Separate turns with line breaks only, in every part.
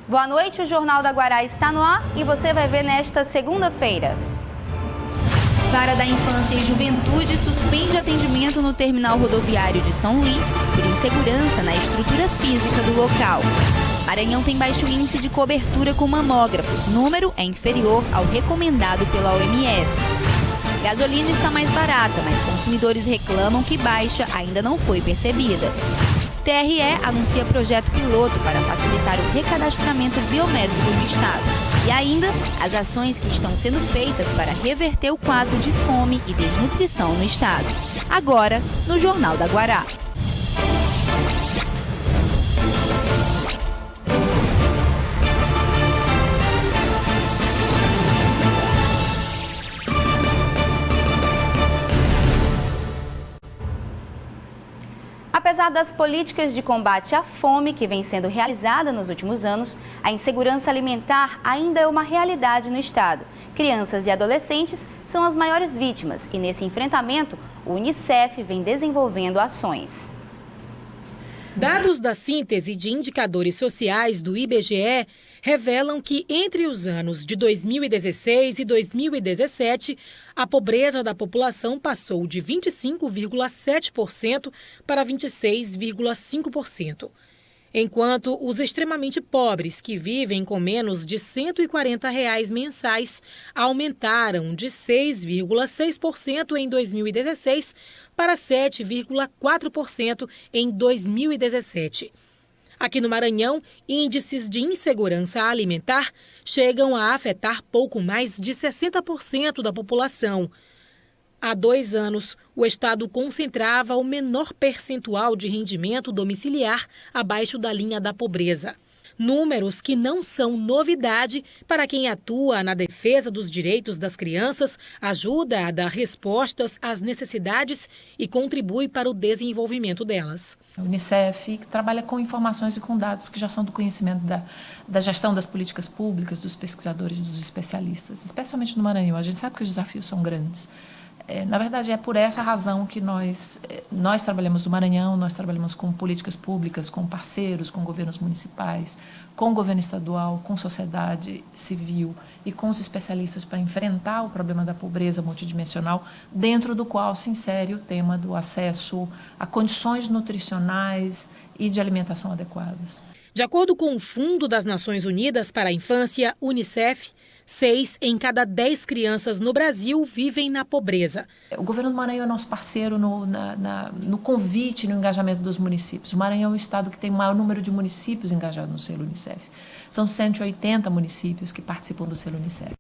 Boa noite, o Jornal da Guará está no ar e você vai ver nesta segunda-feira. Vara da Infância e Juventude suspende atendimento no terminal rodoviário de São Luís por insegurança na estrutura física do local. Maranhão tem baixo índice de cobertura com mamógrafos. Número é inferior ao recomendado pela OMS. Gasolina está mais barata, mas consumidores reclamam que baixa ainda não foi percebida. TRE anuncia projeto piloto para facilitar o recadastramento biométrico no estado. E ainda, as ações que estão sendo feitas para reverter o quadro de fome e desnutrição no estado. Agora, no Jornal da Guará. Apesar das políticas de combate à fome que vem sendo realizada nos últimos anos, a insegurança alimentar ainda é uma realidade no estado. Crianças e adolescentes são as maiores vítimas e nesse enfrentamento, o Unicef vem desenvolvendo ações.
Dados da síntese de indicadores sociais do IBGE revelam que entre os anos de 2016 e 2017, a pobreza da população passou de 25,7% para 26,5%. Enquanto os extremamente pobres, que vivem com menos de R$ 140 mensais, aumentaram de 6,6% em 2016 para 7,4% em 2017. Aqui no Maranhão, índices de insegurança alimentar chegam a afetar pouco mais de 60% da população. Há 2 anos, o estado concentrava o menor percentual de rendimento domiciliar abaixo da linha da pobreza. Números que não são novidade para quem atua na defesa dos direitos das crianças, ajuda a dar respostas às necessidades e contribui para o desenvolvimento delas.
A Unicef trabalha com informações e com dados que já são do conhecimento da gestão das políticas públicas, dos pesquisadores e dos especialistas, especialmente no Maranhão. A gente sabe que os desafios são grandes. Na verdade, é por essa razão que nós trabalhamos no Maranhão, nós trabalhamos com políticas públicas, com parceiros, com governos municipais, com o governo estadual, com sociedade civil e com os especialistas para enfrentar o problema da pobreza multidimensional, dentro do qual se insere o tema do acesso a condições nutricionais e de alimentação adequadas.
De acordo com o Fundo das Nações Unidas para a Infância, Unicef, 6 em cada 10 crianças no Brasil vivem na pobreza.
O governo do Maranhão é nosso parceiro no convite, no engajamento dos municípios. O Maranhão é o estado que tem o maior número de municípios engajados no selo Unicef. São 180 municípios que participam do selo Unicef.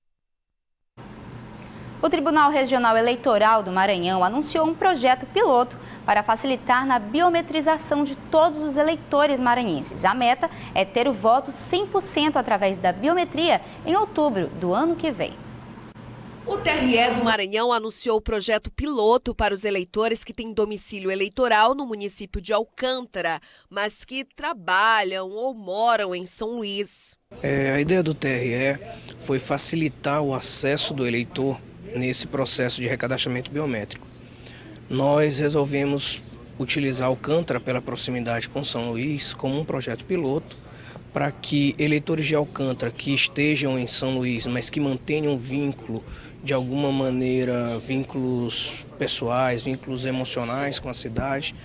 O Tribunal Regional Eleitoral do Maranhão anunciou um projeto piloto para facilitar na biometrização de todos os eleitores maranhenses. A meta é ter o voto 100% através da biometria em outubro do ano que vem.
O TRE do Maranhão anunciou o projeto piloto para os eleitores que têm domicílio eleitoral no município de Alcântara, mas que trabalham ou moram em São Luís.
A ideia do TRE foi facilitar o acesso do eleitor nesse processo de recadastramento biométrico. Nós resolvemos utilizar Alcântara pela proximidade com São Luís como um projeto piloto para que eleitores de Alcântara que estejam em São Luís, mas que mantenham vínculo de alguma maneira, vínculos pessoais, vínculos emocionais com a cidade,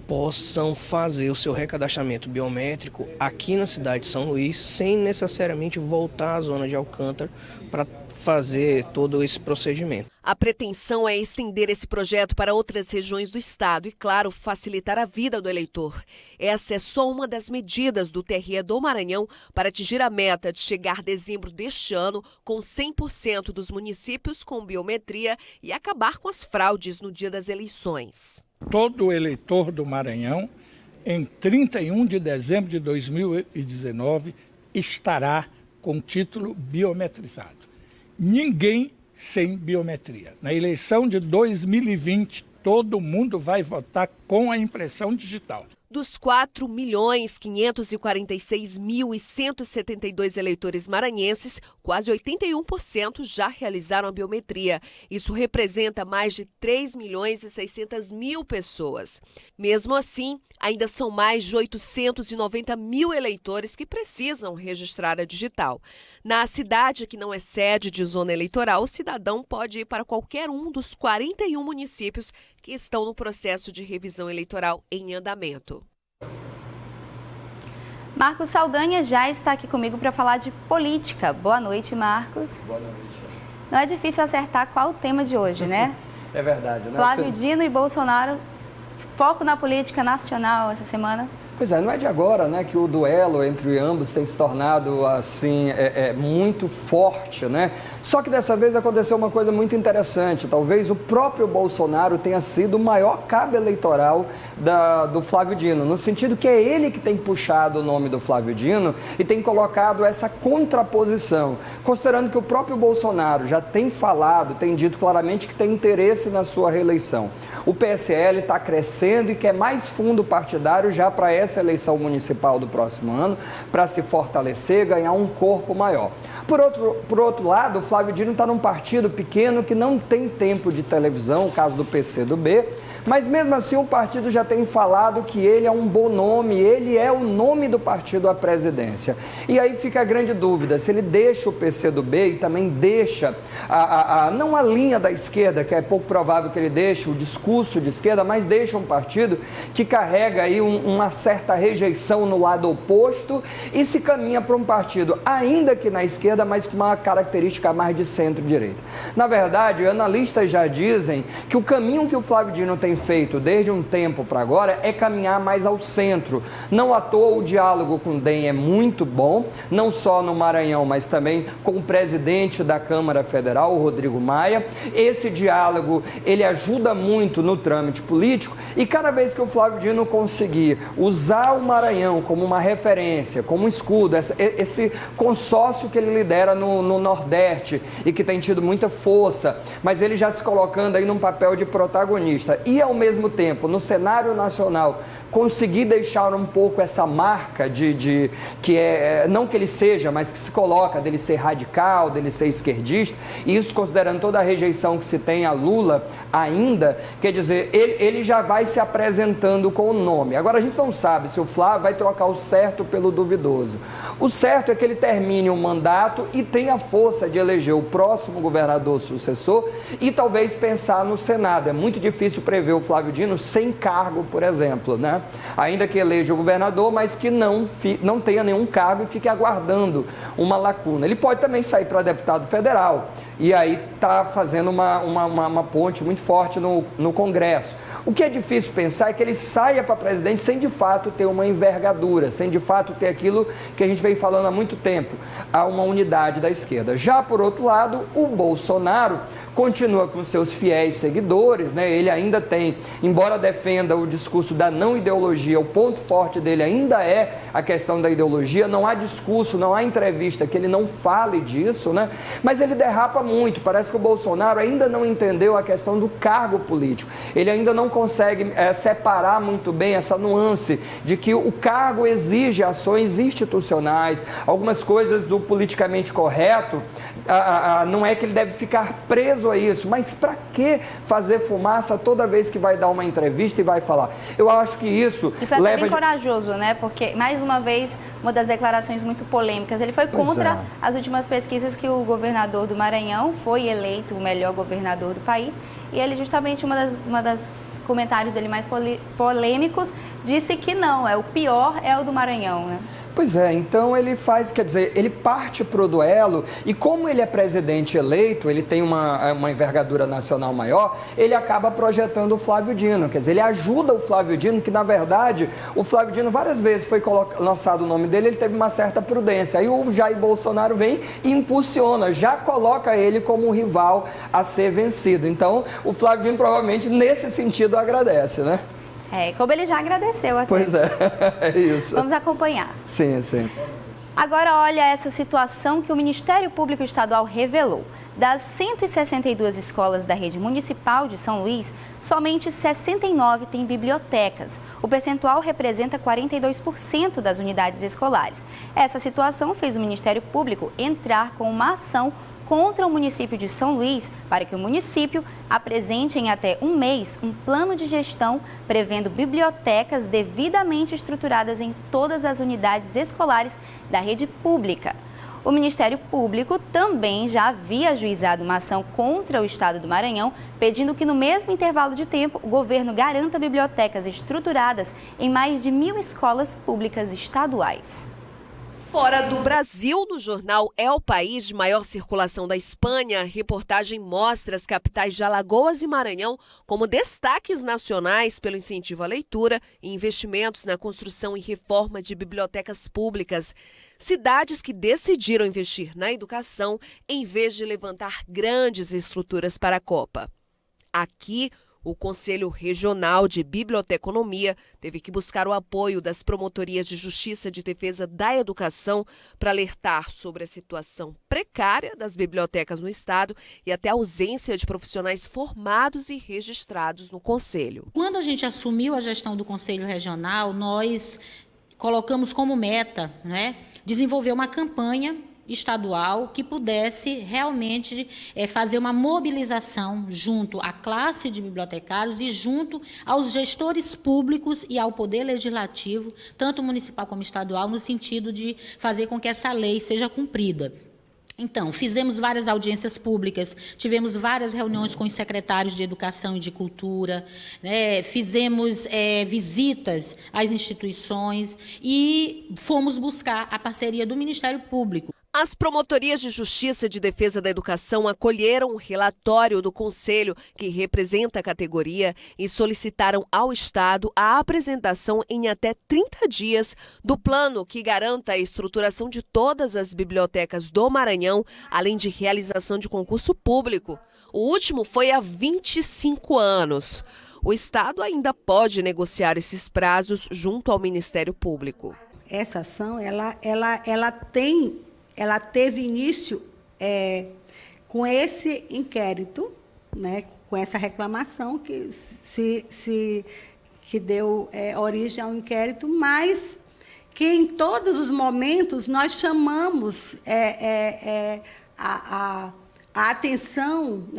possam fazer o seu recadastramento biométrico aqui na cidade de São Luís, sem necessariamente voltar à zona de Alcântara para fazer todo esse procedimento.
A pretensão é estender esse projeto para outras regiões do estado e, claro, facilitar a vida do eleitor. Essa é só uma das medidas do TRE do Maranhão para atingir a meta de chegar a dezembro deste ano com 100% dos municípios com biometria e acabar com as fraudes no dia das eleições.
Todo eleitor do Maranhão, em 31 de dezembro de 2019, estará com título biometrizado. Ninguém sem biometria. Na eleição de 2020, todo mundo vai votar com a impressão digital.
Dos 4.546.172 eleitores maranhenses, quase 81% já realizaram a biometria. Isso representa mais de 3.600.000 pessoas. Mesmo assim, ainda são mais de 890 mil eleitores que precisam registrar a digital. Na cidade que não é sede de zona eleitoral, o cidadão pode ir para qualquer um dos 41 municípios que estão no processo de revisão eleitoral em andamento.
Marcos Saldanha já está aqui comigo para falar de política. Boa noite, Marcos.
Boa noite.
Não é difícil acertar qual o tema de hoje, né?
É verdade, né?
Flávio Dino e Bolsonaro, foco na política nacional essa semana.
Pois é, não é de agora, né, que o duelo entre ambos tem se tornado, assim, muito forte, né? Só que dessa vez aconteceu uma coisa muito interessante. Talvez o próprio Bolsonaro tenha sido o maior cabo eleitoral do Flávio Dino, no sentido que é ele que tem puxado o nome do Flávio Dino e tem colocado essa contraposição, considerando que o próprio Bolsonaro já tem falado, tem dito claramente que tem interesse na sua reeleição. O PSL está crescendo e quer mais fundo partidário já para essa eleição municipal do próximo ano, para se fortalecer, ganhar um corpo maior. Por outro lado, o Flávio Dino está num partido pequeno que não tem tempo de televisão, o caso do PCdoB, mas mesmo assim o partido já tem falado que ele é um bom nome, ele é o nome do partido à presidência. E aí fica a grande dúvida, se ele deixa o PCdoB e também deixa, não a linha da esquerda, que é pouco provável que ele deixe o discurso de esquerda, mas deixa um partido que carrega aí uma certa rejeição no lado oposto e se caminha para um partido, ainda que na esquerda, mas com uma característica mais de centro-direita. Na verdade, analistas já dizem que o caminho que o Flávio Dino tem feito desde um tempo para agora é caminhar mais ao centro. Não à toa o diálogo com o DEM é muito bom, não só no Maranhão, mas também com o presidente da Câmara Federal, o Rodrigo Maia. Esse diálogo, ele ajuda muito no trâmite político e cada vez que o Flávio Dino conseguir usar o Maranhão como uma referência, como um escudo, esse consórcio que ele lidera no Nordeste e que tem tido muita força, mas ele já se colocando aí num papel de protagonista e ao mesmo tempo, no cenário nacional, conseguir deixar um pouco essa marca que não que ele seja, mas que se coloca dele ser radical, dele ser esquerdista, e isso considerando toda a rejeição que se tem a Lula ainda, quer dizer, ele já vai se apresentando com o nome. Agora a gente não sabe se o Flávio vai trocar o certo pelo duvidoso. O certo é que ele termine o mandato e tenha força de eleger o próximo governador sucessor e talvez pensar no Senado. É muito difícil prever o Flávio Dino sem cargo, por exemplo, né? Ainda que eleja o governador, mas que não tenha nenhum cargo e fique aguardando uma lacuna. Ele pode também sair para deputado federal e aí está fazendo uma ponte muito forte no Congresso. O que é difícil pensar é que ele saia para presidente sem de fato ter uma envergadura, sem de fato ter aquilo que a gente vem falando há muito tempo, a uma unidade da esquerda. Já por outro lado, o Bolsonaro continua com seus fiéis seguidores, né? Ele ainda tem, embora defenda o discurso da não ideologia, o ponto forte dele ainda é a questão da ideologia, não há discurso, não há entrevista que ele não fale disso, né? Mas ele derrapa muito, parece que o Bolsonaro ainda não entendeu a questão do cargo político, ele ainda não consegue separar muito bem essa nuance de que o cargo exige ações institucionais, algumas coisas do politicamente correto, não é que ele deve ficar preso a isso, mas para que fazer fumaça toda vez que vai dar uma entrevista e vai falar? Eu acho que isso
e foi até bem corajoso, né? Porque, mais uma vez, uma das declarações muito polêmicas, ele foi contra as últimas pesquisas que o governador do Maranhão foi eleito o melhor governador do país e ele justamente, uma das comentários dele mais polêmicos, disse que não, o pior é o do Maranhão, né?
Pois é, então ele faz, quer dizer, ele parte para o duelo e como ele é presidente eleito, ele tem uma envergadura nacional maior, ele acaba projetando o Flávio Dino, quer dizer, ele ajuda o Flávio Dino, que na verdade, o Flávio Dino várias vezes foi lançado o nome dele, ele teve uma certa prudência, aí o Jair Bolsonaro vem e impulsiona, já coloca ele como um rival a ser vencido, então o Flávio Dino provavelmente nesse sentido agradece, né?
Como ele já agradeceu até.
Pois é isso.
Vamos acompanhar.
Sim.
Agora olha essa situação que o Ministério Público Estadual revelou. Das 162 escolas da rede municipal de São Luís, somente 69 têm bibliotecas. O percentual representa 42% das unidades escolares. Essa situação fez o Ministério Público entrar com uma ação contra o município de São Luís para que o município apresente em até um mês um plano de gestão prevendo bibliotecas devidamente estruturadas em todas as unidades escolares da rede pública. O Ministério Público também já havia ajuizado uma ação contra o Estado do Maranhão, pedindo que no mesmo intervalo de tempo o governo garanta bibliotecas estruturadas em mais de 1.000 escolas públicas estaduais.
Fora do Brasil, no jornal É o País de maior circulação da Espanha, a reportagem mostra as capitais de Alagoas e Maranhão como destaques nacionais pelo incentivo à leitura e investimentos na construção e reforma de bibliotecas públicas. Cidades que decidiram investir na educação em vez de levantar grandes estruturas para a Copa. Aqui, o Conselho Regional de Biblioteconomia teve que buscar o apoio das promotorias de Justiça de Defesa da Educação para alertar sobre a situação precária das bibliotecas no estado e até a ausência de profissionais formados e registrados no Conselho.
Quando a gente assumiu a gestão do Conselho Regional, nós colocamos como meta, desenvolver uma campanha estadual que pudesse realmente fazer uma mobilização junto à classe de bibliotecários e junto aos gestores públicos e ao Poder Legislativo, tanto municipal como estadual, no sentido de fazer com que essa lei seja cumprida. Então, fizemos várias audiências públicas, tivemos várias reuniões com os secretários de Educação e de Cultura, fizemos visitas às instituições e fomos buscar a parceria do Ministério Público.
As promotorias de Justiça de Defesa da Educação acolheram o relatório do Conselho, que representa a categoria, e solicitaram ao Estado a apresentação em até 30 dias do plano que garanta a estruturação de todas as bibliotecas do Maranhão, além de realização de concurso público. O último foi há 25 anos. O Estado ainda pode negociar esses prazos junto ao Ministério Público.
Essa ação, ela teve início com esse inquérito, com essa reclamação que deu origem ao inquérito, mas que em todos os momentos nós chamamos a atenção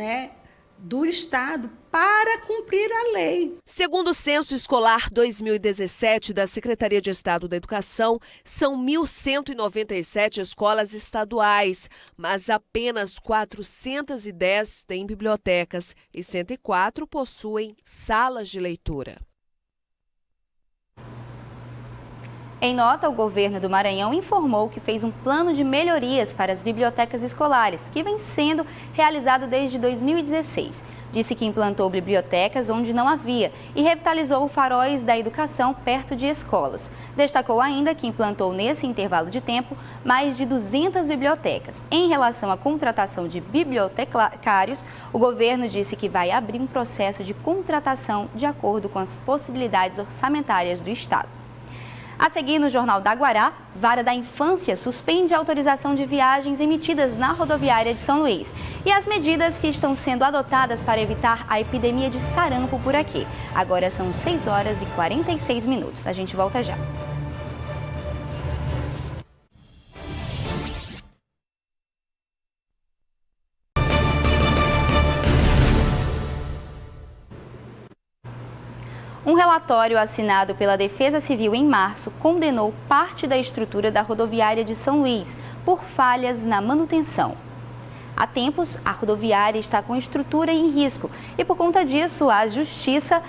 do Estado para cumprir a lei.
Segundo o Censo Escolar 2017 da Secretaria de Estado da Educação, são 1.197 escolas estaduais, mas apenas 410 têm bibliotecas e 104 possuem salas de leitura.
Em nota, o governo do Maranhão informou que fez um plano de melhorias para as bibliotecas escolares, que vem sendo realizado desde 2016. Disse que implantou bibliotecas onde não havia e revitalizou faróis da educação perto de escolas. Destacou ainda que implantou nesse intervalo de tempo mais de 200 bibliotecas. Em relação à contratação de bibliotecários, o governo disse que vai abrir um processo de contratação de acordo com as possibilidades orçamentárias do Estado. A seguir, no Jornal da Guará, Vara da Infância suspende a autorização de viagens emitidas na rodoviária de São Luís e as medidas que estão sendo adotadas para evitar a epidemia de sarampo por aqui. Agora são 6h46. A gente volta já. Um relatório assinado pela Defesa Civil em março condenou parte da estrutura da rodoviária de São Luís por falhas na manutenção. Há tempos, a rodoviária está com estrutura em risco e, por conta disso, a Justiça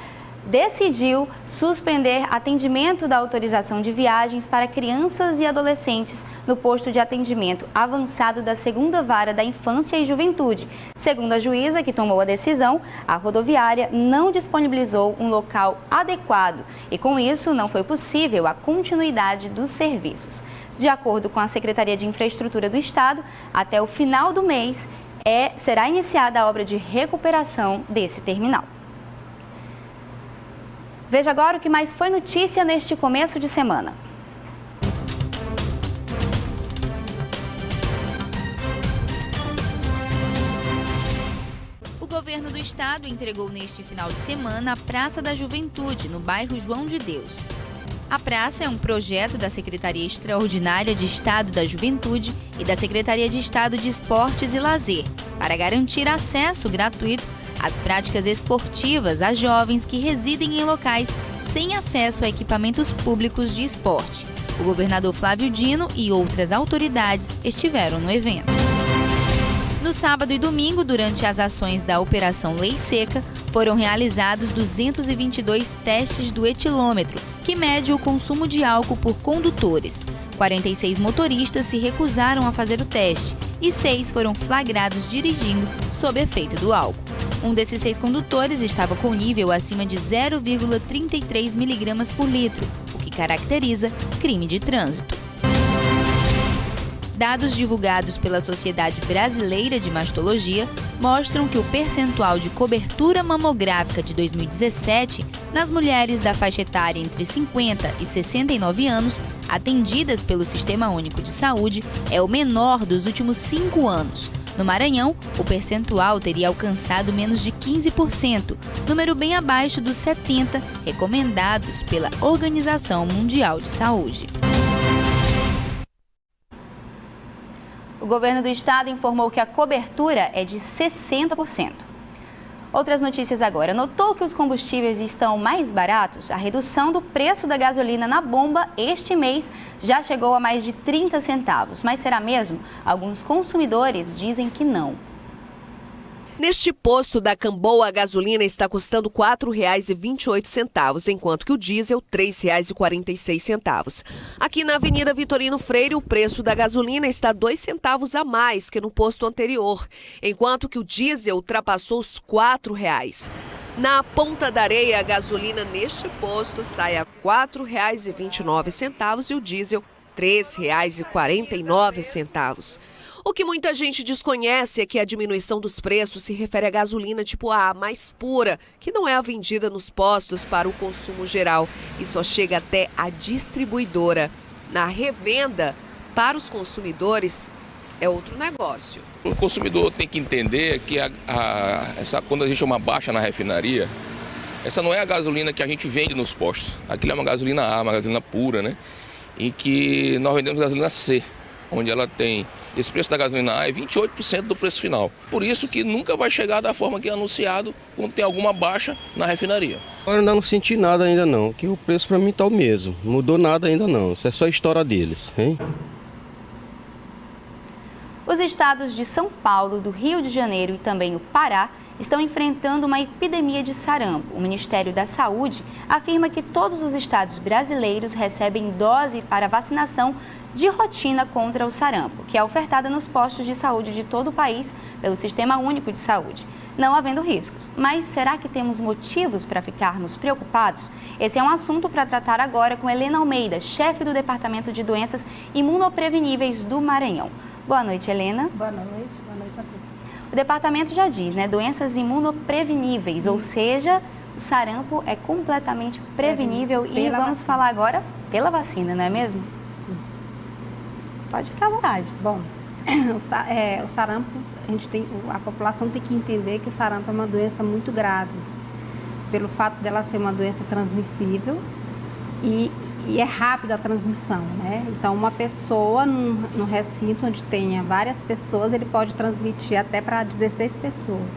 decidiu suspender atendimento da autorização de viagens para crianças e adolescentes no posto de atendimento avançado da 2ª Vara da Infância e Juventude. Segundo a juíza que tomou a decisão, a rodoviária não disponibilizou um local adequado e, com isso, não foi possível a continuidade dos serviços. De acordo com a Secretaria de Infraestrutura do Estado, até o final do mês será iniciada a obra de recuperação desse terminal. Veja agora o que mais foi notícia neste começo de semana. governo do estado entregou neste final de semana a Praça da Juventude, no bairro João de Deus. A praça é um projeto da Secretaria Extraordinária de Estado da Juventude e da Secretaria de Estado de Esportes e Lazer, para garantir acesso gratuito às práticas esportivas a jovens que residem em locais sem acesso a equipamentos públicos de esporte. O governador Flávio Dino e outras autoridades estiveram no evento. No sábado e domingo, durante as ações da Operação Lei Seca, foram realizados 222 testes do etilômetro, que mede o consumo de álcool por condutores. 46 motoristas se recusaram a fazer o teste e 6 foram flagrados dirigindo sob efeito do álcool. Um desses 6 condutores estava com nível acima de 0,33 miligramas por litro, o que caracteriza crime de trânsito. Dados divulgados pela Sociedade Brasileira de Mastologia mostram que o percentual de cobertura mamográfica de 2017 nas mulheres da faixa etária entre 50 e 69 anos, atendidas pelo Sistema Único de Saúde, é o menor dos últimos 5 anos. No Maranhão, o percentual teria alcançado menos de 15%, número bem abaixo dos 70% recomendados pela Organização Mundial de Saúde. O governo do estado informou que a cobertura é de 60%. Outras notícias agora. Notou que os combustíveis estão mais baratos? A redução do preço da gasolina na bomba este mês já chegou a mais de 30 centavos. Mas será mesmo? Alguns consumidores dizem que não.
Neste posto da Camboa, a gasolina está custando R$ 4,28, enquanto que o diesel R$ 3,46. Aqui na Avenida Vitorino Freire, o preço da gasolina está 2 centavos a mais que no posto anterior, enquanto que o diesel ultrapassou os R$ 4,00. Na Ponta da Areia, a gasolina neste posto sai a R$ 4,29 e o diesel R$ 3,49. O que muita gente desconhece é que a diminuição dos preços se refere à gasolina tipo A, mais pura, que não é a vendida nos postos para o consumo geral e só chega até a distribuidora. Na revenda, para os consumidores, é outro negócio.
O consumidor tem que entender que quando a gente tem uma baixa na refinaria, essa não é a gasolina que a gente vende nos postos. Aquilo é uma gasolina A, uma gasolina pura, né? Em que nós vendemos gasolina C, onde ela tem, esse preço da gasolina A é 28% do preço final. Por isso que nunca vai chegar da forma que é anunciado quando tem alguma baixa na refinaria.
Eu ainda não senti nada ainda não, que o preço para mim está o mesmo. Não mudou nada ainda não, isso é só a história deles, hein?
Os estados de São Paulo, do Rio de Janeiro e também o Pará estão enfrentando uma epidemia de sarampo. O Ministério da Saúde afirma que todos os estados brasileiros recebem dose para vacinação de rotina contra o sarampo, que é ofertada nos postos de saúde de todo o país pelo Sistema Único de Saúde, não havendo riscos. Mas será que temos motivos para ficarmos preocupados? Esse é um assunto para tratar agora com Helena Almeida, chefe do Departamento de Doenças Imunopreveníveis do Maranhão. Boa noite, Helena.
Boa noite a todos.
O departamento já diz, né, doenças imunopreveníveis, ou seja, o sarampo é completamente prevenível e vamos falar agora pela vacina, não é mesmo? Pode ficar à vontade.
Bom, o sarampo, a população tem que entender que o sarampo é uma doença muito grave, pelo fato dela ser uma doença transmissível e é rápida a transmissão, né? Então, uma pessoa no recinto onde tenha várias pessoas, ele pode transmitir até para 16 pessoas.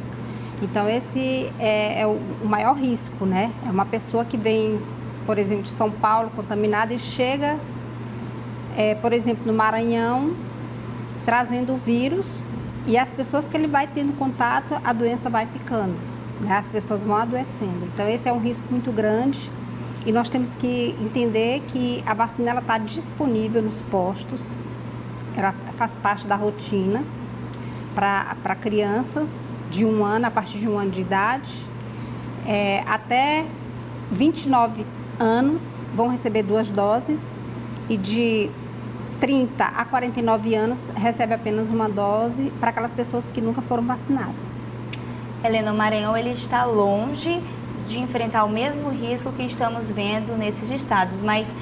Então, esse é o maior risco, né? É uma pessoa que vem, por exemplo, de São Paulo contaminada e chega, por exemplo, no Maranhão, trazendo o vírus, e as pessoas que ele vai tendo contato, a doença vai ficando, né? As pessoas vão adoecendo. Então, esse é um risco muito grande e nós temos que entender que a vacina está disponível nos postos, ela faz parte da rotina para crianças de 1 ano, a partir de 1 ano de idade, até 29 anos vão receber 2 doses e de 30 a 49 anos recebe apenas 1 dose para aquelas pessoas que nunca foram vacinadas.
Helena, o Maranhão ele está longe de enfrentar o mesmo risco que estamos vendo nesses estados, mas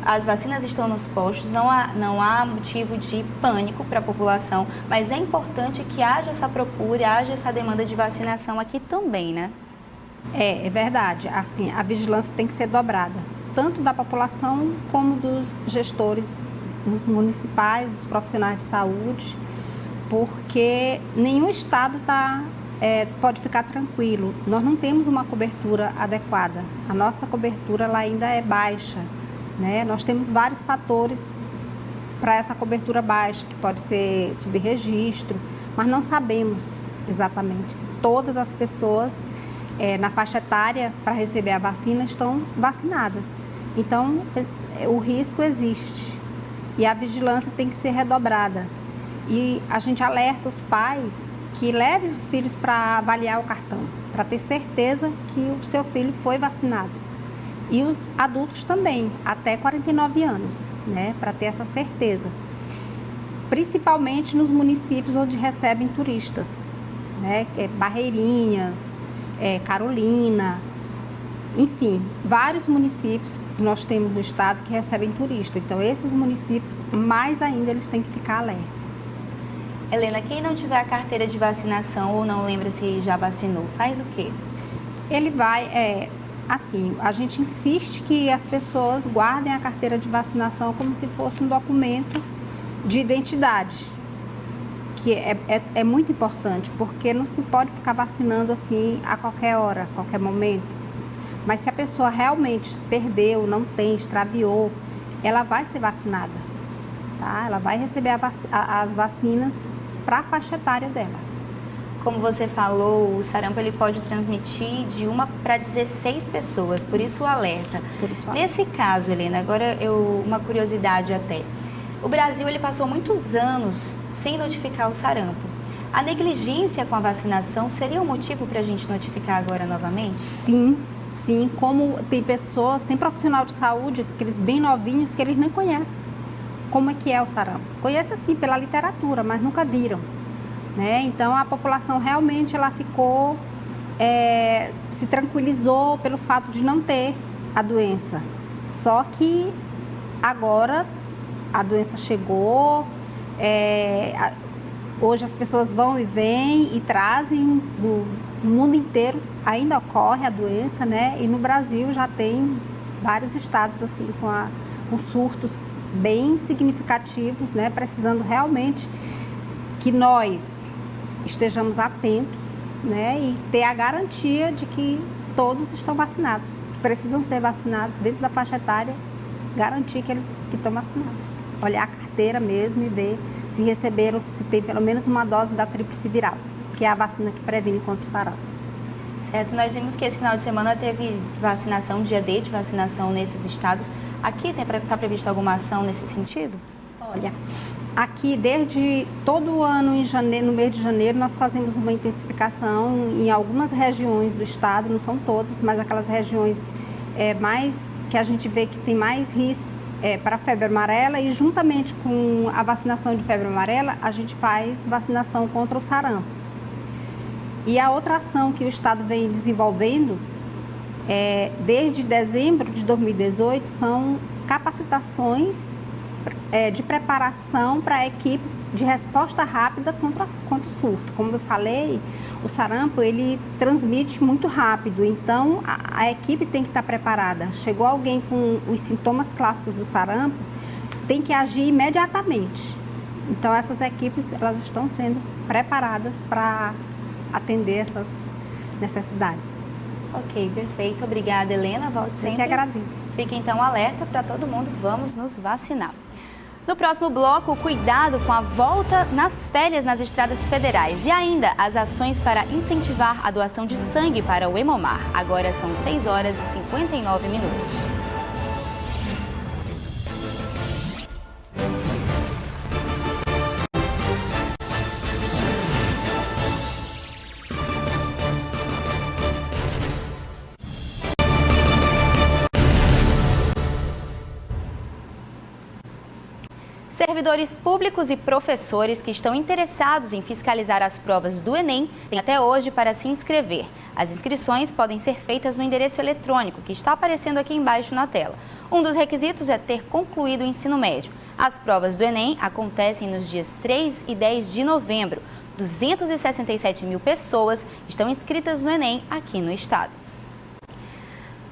As vacinas estão nos postos, não há motivo de pânico para a população, mas é importante que haja essa procura, haja essa demanda de vacinação aqui também, né?
É verdade. Assim, a vigilância tem que ser dobrada, tanto da população como dos gestores dos municipais, dos profissionais de saúde, porque nenhum estado pode ficar tranquilo. Nós não temos uma cobertura adequada. A nossa cobertura ela ainda é baixa, né? Nós temos vários fatores para essa cobertura baixa, que pode ser subregistro, mas não sabemos exatamente se todas as pessoas na faixa etária para receber a vacina estão vacinadas. Então, o risco existe e a vigilância tem que ser redobrada. E a gente alerta os pais que levem os filhos para avaliar o cartão, para ter certeza que o seu filho foi vacinado. E os adultos também, até 49 anos, né, para ter essa certeza. Principalmente nos municípios onde recebem turistas, né, Barreirinhas, Carolina, enfim, vários municípios que nós temos no estado que recebem turista. Então, esses municípios, mais ainda, eles têm que ficar alertas.
Helena, quem não tiver a carteira de vacinação ou não lembra se já vacinou, faz o quê?
Ele vai, assim, a gente insiste que as pessoas guardem a carteira de vacinação como se fosse um documento de identidade, que é muito importante, porque não se pode ficar vacinando assim a qualquer hora, a qualquer momento. Mas se a pessoa realmente perdeu, não tem, extraviou, ela vai ser vacinada, tá? Ela vai receber as vacinas para a faixa etária dela.
Como você falou, o sarampo ele pode transmitir de 1 para 16 pessoas, por isso o alerta. Nesse caso, Helena, agora uma curiosidade até. O Brasil ele passou muitos anos sem notificar o sarampo. A negligência com a vacinação seria um motivo para a gente notificar agora novamente?
Sim, como tem profissional de saúde, aqueles bem novinhos, que eles nem conhecem como é que é o sarampo. Conhece assim pela literatura, mas nunca viram, né? Então a população realmente ela ficou, se tranquilizou pelo fato de não ter a doença. Só que agora a doença chegou, hoje as pessoas vão e vêm e trazem do mundo inteiro, ainda ocorre a doença, né? E no Brasil já tem vários estados assim com surtos bem significativos, né? Precisando realmente que nós estejamos atentos, né? E ter a garantia de que todos estão vacinados, que precisam ser vacinados dentro da faixa etária, garantir que eles estão vacinados. Olhar a carteira mesmo e ver se receberam, se tem pelo menos uma dose da tríplice viral, que é a vacina que previne contra o sarampo.
Certo, nós vimos que esse final de semana teve vacinação, dia D de vacinação nesses estados. Aqui está prevista alguma ação nesse sentido?
Olha, aqui desde todo o ano, em janeiro, no mês de janeiro, nós fazemos uma intensificação em algumas regiões do estado, não são todas, mas aquelas regiões mais que a gente vê que tem mais risco para a febre amarela, e juntamente com a vacinação de febre amarela, a gente faz vacinação contra o sarampo. E a outra ação que o estado vem desenvolvendo, desde dezembro de 2018, são capacitações de preparação para equipes de resposta rápida contra o surto. Como eu falei, o sarampo ele transmite muito rápido, então a equipe tem que estar preparada. Chegou alguém com os sintomas clássicos do sarampo, tem que agir imediatamente. Então essas equipes elas estão sendo preparadas para atender essas necessidades.
Ok, perfeito. Obrigada, Helena. Volte sempre.
Eu que agradeço.
Fique então alerta para todo mundo, vamos nos vacinar. No próximo bloco, cuidado com a volta nas férias nas estradas federais e ainda as ações para incentivar a doação de sangue para o Hemomar. Agora são 6h59. Servidores públicos e professores que estão interessados em fiscalizar as provas do Enem têm até hoje para se inscrever. As inscrições podem ser feitas no endereço eletrônico que está aparecendo aqui embaixo na tela. Um dos requisitos é ter concluído o ensino médio. As provas do Enem acontecem nos dias 3 e 10 de novembro. 267 mil pessoas estão inscritas no Enem aqui no estado.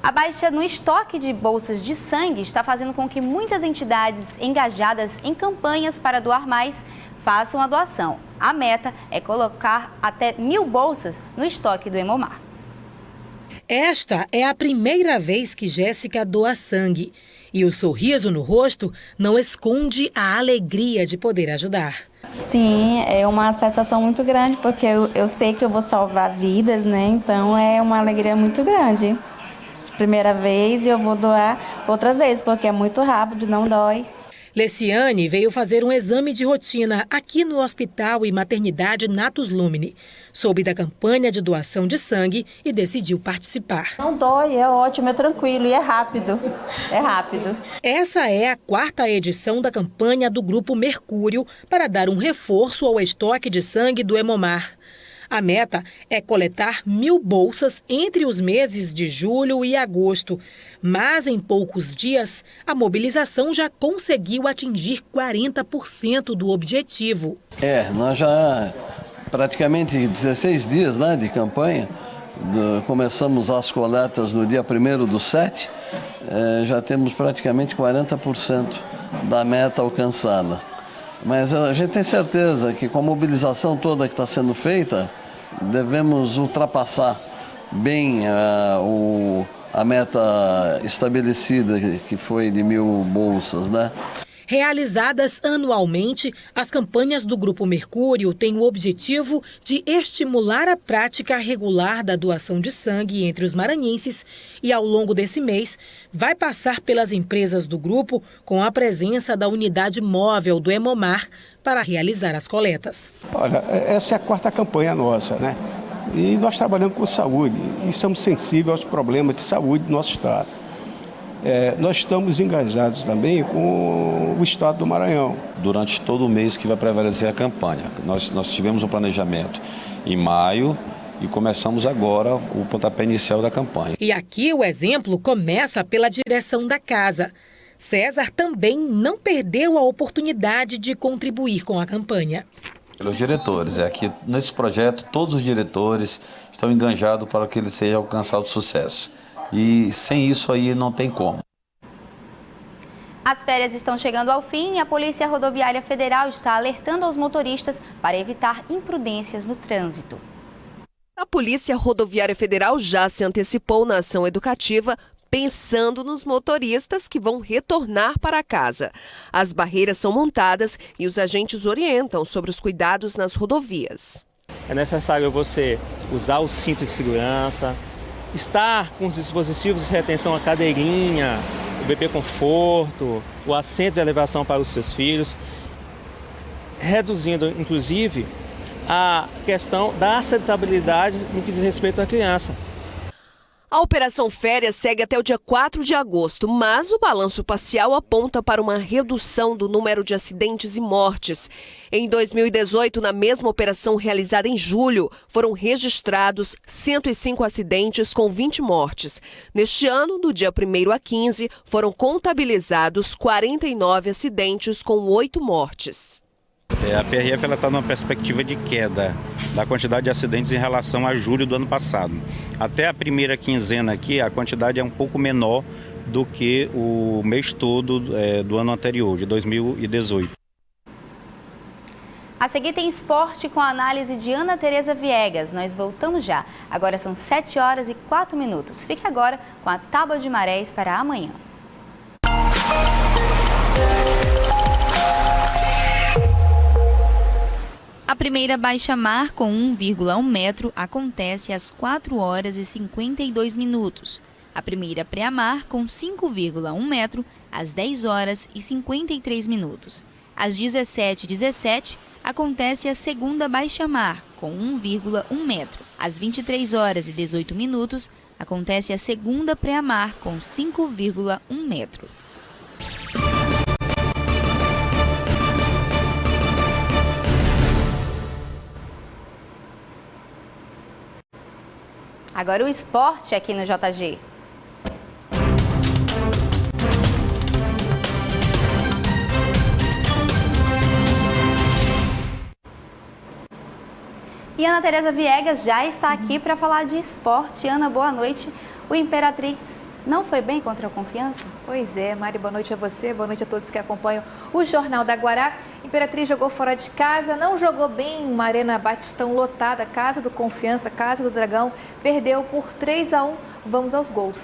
A baixa no estoque de bolsas de sangue está fazendo com que muitas entidades engajadas em campanhas para doar mais façam a doação. A meta é colocar até 1.000 bolsas no estoque do Hemomar.
Esta é a primeira vez que Jéssica doa sangue. E o sorriso no rosto não esconde a alegria de poder ajudar.
Sim, é uma satisfação muito grande, porque eu sei que eu vou salvar vidas, né? Então é uma alegria muito grande. Primeira vez e eu vou doar outras vezes, porque é muito rápido, não dói.
Leciane veio fazer um exame de rotina aqui no Hospital e Maternidade Natus Lumine. Soube da campanha de doação de sangue e decidiu participar.
Não dói, é ótimo, é tranquilo e é rápido. É rápido.
Essa é a 4ª edição da campanha do Grupo Mercúrio para dar um reforço ao estoque de sangue do Hemomar. A meta é coletar 1.000 bolsas entre os meses de julho e agosto. Mas em poucos dias, a mobilização já conseguiu atingir 40% do objetivo.
Nós já praticamente 16 dias, né, de campanha. Começamos as coletas no dia 1º/7. Já temos praticamente 40% da meta alcançada. Mas a gente tem certeza que com a mobilização toda que está sendo feita, devemos ultrapassar bem a meta estabelecida, que foi de 1.000 bolsas, né?
Realizadas anualmente, as campanhas do Grupo Mercúrio têm o objetivo de estimular a prática regular da doação de sangue entre os maranhenses e, ao longo desse mês, vai passar pelas empresas do grupo com a presença da unidade móvel do Hemomar para realizar as coletas.
Olha, essa é a 4ª campanha nossa, né? E nós trabalhamos com saúde e somos sensíveis aos problemas de saúde do nosso estado. Nós estamos engajados também com o estado do Maranhão.
Durante todo o mês que vai prevalecer a campanha, nós tivemos um planejamento em maio e começamos agora o pontapé inicial da campanha.
E aqui o exemplo começa pela direção da casa. César também não perdeu a oportunidade de contribuir com a campanha.
Pelos diretores, aqui nesse projeto todos os diretores estão engajados para que ele seja alcançado sucesso. E sem isso aí não tem como.
As férias estão chegando ao fim e a Polícia Rodoviária Federal está alertando aos motoristas para evitar imprudências no trânsito.
A Polícia Rodoviária Federal já se antecipou na ação educativa, pensando nos motoristas que vão retornar para casa. As barreiras são montadas e os agentes orientam sobre os cuidados nas rodovias.
É necessário você usar o cinto de segurança, estar com os dispositivos de retenção, a cadeirinha, o bebê conforto, o assento de elevação para os seus filhos, reduzindo, inclusive, a questão da aceitabilidade no que diz respeito à criança.
A Operação Férias segue até o dia 4 de agosto, mas o balanço parcial aponta para uma redução do número de acidentes e mortes. Em 2018, na mesma operação realizada em julho, foram registrados 105 acidentes com 20 mortes. Neste ano, do dia 1º a 15, foram contabilizados 49 acidentes com 8 mortes.
A PRF está numa perspectiva de queda da quantidade de acidentes em relação a julho do ano passado. Até a primeira quinzena aqui, a quantidade é um pouco menor do que o mês todo do ano anterior, de 2018.
A seguir tem esporte com a análise de Ana Tereza Viegas. Nós voltamos já. Agora são 7h04. Fique agora com a Tábua de Marés para amanhã. A primeira baixa-mar com 1,1 metro acontece às 4h52. A primeira pré-mar com 5,1 metro às 10h53. Às 17h17 acontece a segunda baixa-mar com 1,1 metro. Às 23h18 acontece a segunda pré-mar com 5,1 metro. Agora o esporte aqui no JG. E Ana Tereza Viegas já está aqui para falar de esporte. Ana, boa noite. O Imperatriz não foi bem contra a Confiança?
Pois é, Mari, boa noite a você, boa noite a todos que acompanham o Jornal da Guará. Imperatriz jogou fora de casa, não jogou bem, uma Arena Batistão lotada, casa do Confiança, casa do Dragão, perdeu por 3-1. Vamos aos gols.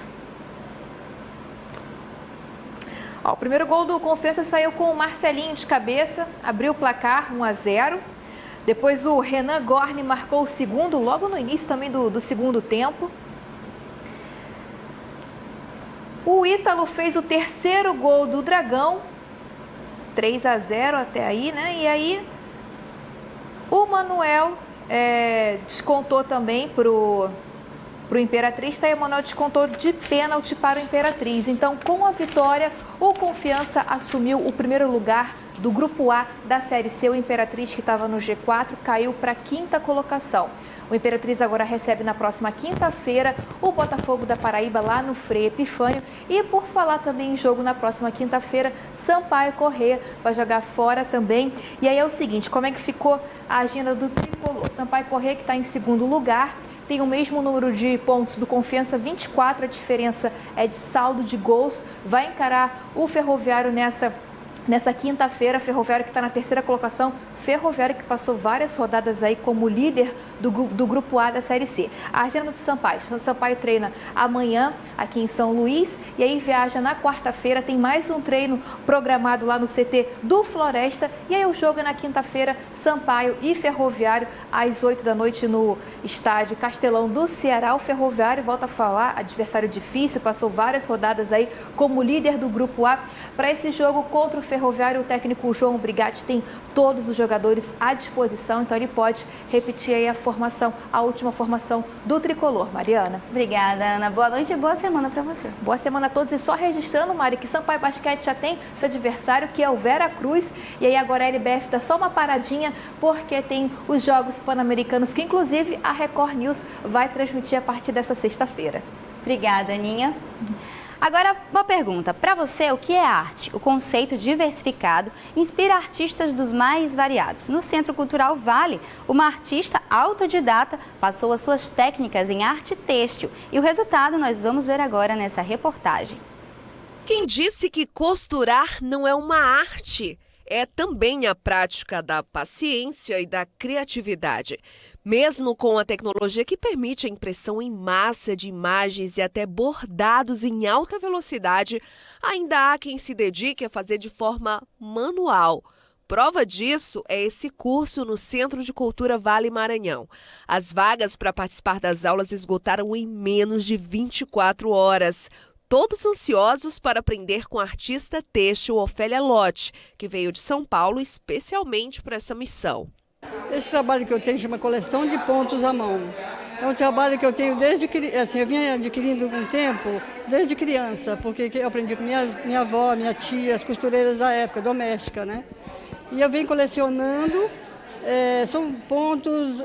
O primeiro gol do Confiança saiu com o Marcelinho de cabeça, abriu o placar 1-0. Depois o Renan Gorni marcou o segundo, logo no início também do segundo tempo. O Ítalo fez o terceiro gol do Dragão, 3-0 até aí, né? E aí o Manuel descontou também pro Imperatriz, tá? E o Manuel descontou de pênalti para o Imperatriz. Então, com a vitória, o Confiança assumiu o primeiro lugar do Grupo A da Série C. O Imperatriz, que estava no G4, caiu para a 5ª colocação. O Imperatriz agora recebe na próxima quinta-feira o Botafogo da Paraíba lá no Frei Epifânio. E por falar também em jogo na próxima quinta-feira, Sampaio Corrêa vai jogar fora também. E aí é o seguinte, como é que ficou a agenda do Tricolor? Sampaio Corrêa, que está em segundo lugar, tem o mesmo número de pontos do Confiança, 24, a diferença é de saldo de gols. Vai encarar o Ferroviário nessa quinta-feira, Ferroviário que está na 3ª colocação, Ferroviário que passou várias rodadas aí como líder do Grupo A da Série C. A agenda do Sampaio. O Sampaio treina amanhã aqui em São Luís e aí viaja na quarta-feira. Tem mais um treino programado lá no CT do Floresta. E aí o jogo é na quinta-feira, Sampaio e Ferroviário, às 8 da noite no estádio Castelão do Ceará. O Ferroviário, volta a falar, adversário difícil, passou várias rodadas aí como líder do Grupo A. Para esse jogo contra o Ferroviário, o técnico João Brigatti tem todos os jogadores à disposição, então ele pode repetir aí a última formação do Tricolor. Mariana.
Obrigada, Ana. Boa noite e boa semana para você.
Boa semana a todos. E só registrando, Mari, que Sampaio Basquete já tem seu adversário, que é o Vera Cruz. E aí agora a LBF dá só uma paradinha, porque tem os Jogos Pan-Americanos, que inclusive a Record News vai transmitir a partir dessa sexta-feira.
Obrigada, Aninha. Agora, uma pergunta. Para você, o que é arte? O conceito diversificado inspira artistas dos mais variados. No Centro Cultural Vale, uma artista autodidata passou as suas técnicas em arte têxtil. E o resultado nós vamos ver agora nessa reportagem.
Quem disse que costurar não é uma arte? É também a prática da paciência e da criatividade. Mesmo com a tecnologia que permite a impressão em massa de imagens e até bordados em alta velocidade, ainda há quem se dedique a fazer de forma manual. Prova disso é esse curso no Centro de Cultura Vale Maranhão. As vagas para participar das aulas esgotaram em menos de 24 horas. Todos ansiosos para aprender com a artista têxtil Ofélia Lotti, que veio de São Paulo especialmente para essa missão.
Esse trabalho que eu tenho chama coleção de pontos à mão. É um trabalho que eu tenho desde assim, eu vinha adquirindo com o tempo, desde criança, porque eu aprendi com minha avó, minha tia, as costureiras da época, doméstica, né? E eu venho colecionando, são pontos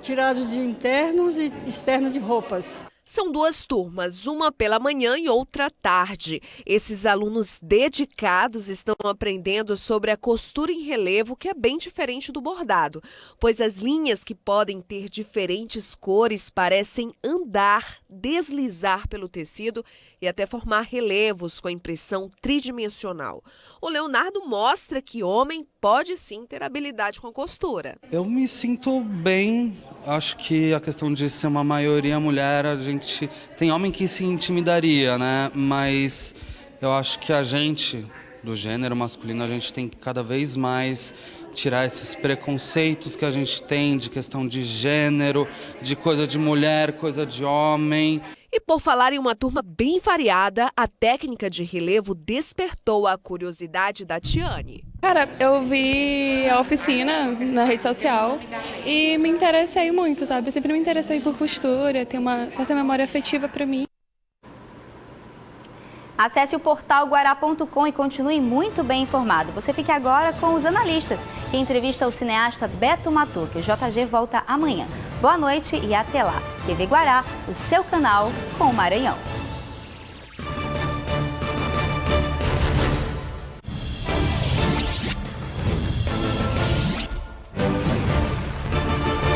tirados de internos e externos de roupas.
São duas turmas, uma pela manhã e outra à tarde. Esses alunos dedicados estão aprendendo sobre a costura em relevo, que é bem diferente do bordado, pois as linhas, que podem ter diferentes cores, parecem andar, deslizar pelo tecido e até formar relevos com a impressão tridimensional. O Leonardo mostra que homem pode sim ter habilidade com a costura.
Eu me sinto bem. Acho que a questão de ser uma maioria mulher, a gente tem homem que se intimidaria, né? Mas eu acho que a gente, do gênero masculino, a gente tem que cada vez mais tirar esses preconceitos que a gente tem de questão de gênero, de coisa de mulher, coisa de homem.
E por falar em uma turma bem variada, a técnica de relevo despertou a curiosidade da Tiane.
Cara, eu vi a oficina na rede social e me interessei muito, sabe? Eu sempre me interessei por costura, tem uma certa memória afetiva para mim.
Acesse o portal guará.com e continue muito bem informado. Você fique agora com os analistas, que entrevista o cineasta Beto Matuque. O JG volta amanhã. Boa noite e até lá. TV Guará, o seu canal com o Maranhão.